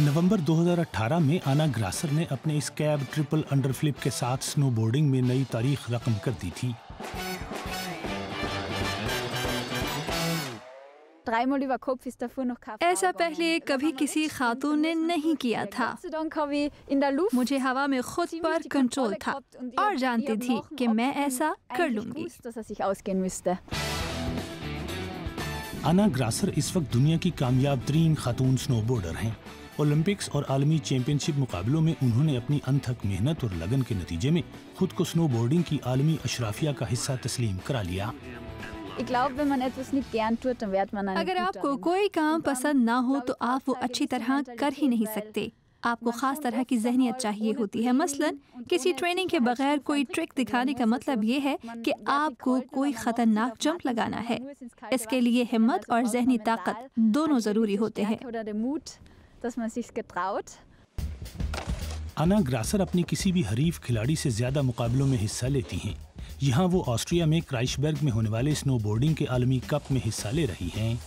नवंबर 2018 में आना ग्रासर ने अपने इस कैब ट्रिपल अंडर फ्लिप के साथ स्नोबोर्डिंग में नई तारीख रकम कर दी थी। ऐसा पहले कभी किसी खातून ने नहीं किया था। मुझे हवा में खुद पर कंट्रोल था और जानती थी कि मैं ऐसा कर लूंगी। आना ग्रासर इस वक्त दुनिया की कामयाब तरीन खातून स्नोबोर्डर हैं। ओलंपिक्स और आलमी चैंपियनशिप मुकाबलों में उन्होंने अपनी अनथक मेहनत और लगन के नतीजे में खुद को स्नोबोर्डिंग की आलमी अशराफिया का हिस्सा तस्लीम करा लिया। अगर आपको कोई काम पसंद ना हो तो आप वो अच्छी तरह कर ही नहीं सकते। आपको खास तरह की ज़हनियत चाहिए होती है। मसलन किसी ट्रेनिंग के बगैर कोई ट्रिक दिखाने का मतलब ये है कि आपको कोई खतरनाक जंप लगाना है। इसके लिए हिम्मत और ज़हनी ताकत दोनों ज़रूरी होते हैं। आना ग्रासर अपनी किसी भी हरीफ खिलाड़ी से ज्यादा मुकाबलों में हिस्सा लेती हैं। यहाँ वो ऑस्ट्रिया में क्राइस्टबर्ग में होने वाले स्नोबोर्डिंग के आलमी कप में हिस्सा ले रही हैं।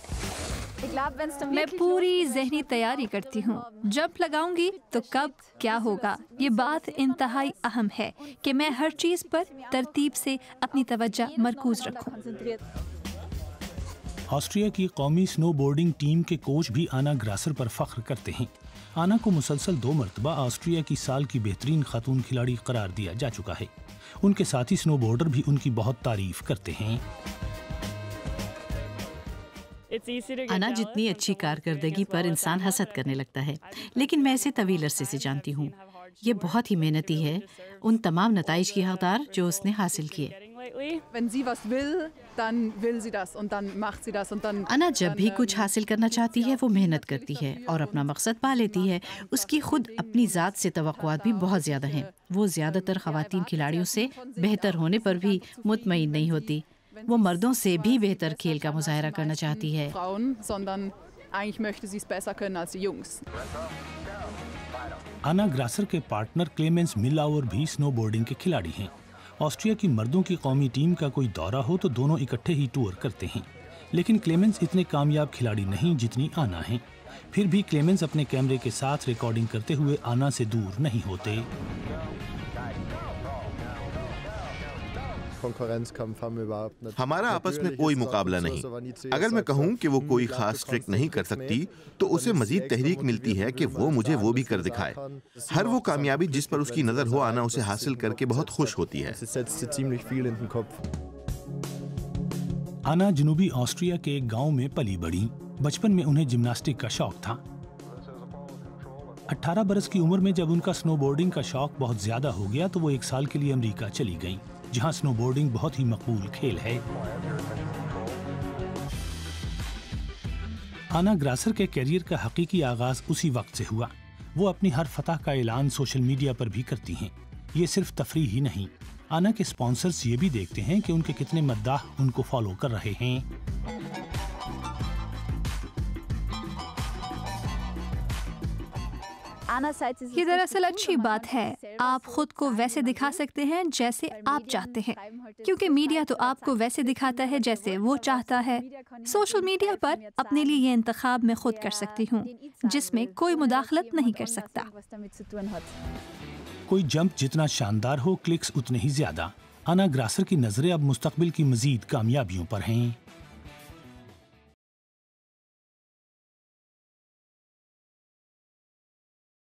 मैं पूरी ज़हनी तैयारी करती हूँ। जंप लगाऊंगी तो कब क्या होगा, ये बात इंतहाई अहम है कि मैं हर चीज़ पर तरतीब से अपनी तवज्जो मरकूज रखूँ। ऑस्ट्रिया की कौमी स्नोबोर्डिंग टीम के कोच भी आना ग्रासर पर फख्र करते हैं। आना को मुसलसल 2 मरतबा ऑस्ट्रिया की साल की बेहतरीन खातून खिलाड़ी करार दिया जा चुका है। उनके साथी स्नोबोर्डर भी उनकी बहुत तारीफ करते हैं। आना जितनी अच्छी कारकर्दगी पर इंसान हसद करने लगता है, लेकिन मैं इसे तवील अरसे से जानती हूँ। ये बहुत ही मेहनती है, उन तमाम नताइज की हकदार जो उसने हासिल किए। आना जब भी कुछ हासिल करना चाहती है वो मेहनत करती है और अपना मकसद पा लेती है। उसकी खुद अपनी ज़ात से तवक्कुआत भी बहुत ज़्यादा हैं। वो ज़्यादातर ख़वातीन खिलाड़ियों से बेहतर होने पर भी मुतमईन नहीं होती। वो मर्दों से भी बेहतर खेल का मुजाहरा करना चाहती है। आना ग्रासर के पार्टनर क्लेमेंस मिलाउर भी स्नोबोर्डिंग के खिलाड़ी हैं। ऑस्ट्रिया की मर्दों की कौमी टीम का कोई दौरा हो तो दोनों इकट्ठे ही टूर करते हैं। लेकिन क्लेमेंस इतने कामयाब खिलाड़ी नहीं जितनी आना है। फिर भी क्लेमेंस अपने कैमरे के साथ रिकॉर्डिंग करते हुए आना से दूर नहीं होते। हमारा आपस में कोई मुकाबला नहीं। अगर मैं कहूं कि वो कोई खास ट्रिक नहीं कर सकती तो उसे मजीद तहरीक मिलती है कि वो मुझे वो भी कर दिखाए। हर वो कामयाबी जिस पर उसकी नजर हो, आना उसे हासिल करके बहुत खुश होती है। आना जनूबी ऑस्ट्रिया के एक गांव में पली बड़ी। बचपन में उन्हें जिम्नास्टिक का शौक था। 18 बरस की उम्र में जब उनका स्नोबोर्डिंग का शौक बहुत ज्यादा हो गया तो वो 1 साल के लिए अमेरिका चली गईं, जहां स्नोबोर्डिंग बहुत ही मकबूल खेल है। आना ग्रासर के करियर का हकीकी आगाज उसी वक्त से हुआ। वो अपनी हर फतह का ऐलान सोशल मीडिया पर भी करती हैं। ये सिर्फ तफरीह ही नहीं, आना के स्पॉन्सर्स ये भी देखते हैं कि उनके कितने मद्दाह उनको फॉलो कर रहे हैं। ये दरअसल अच्छी बात है। आप खुद को वैसे दिखा सकते हैं जैसे आप चाहते हैं, क्योंकि मीडिया तो आपको वैसे दिखाता है जैसे वो चाहता है। सोशल मीडिया पर अपने लिए ये इंतखाब मैं खुद कर सकती हूँ, जिसमें कोई मुदाखलत नहीं कर सकता। कोई जंप जितना शानदार हो, क्लिक्स उतने ही ज्यादा। आना ग्रासर की नजरें अब मुस्तकबिल की मजीद कामयाबियों पर हैं।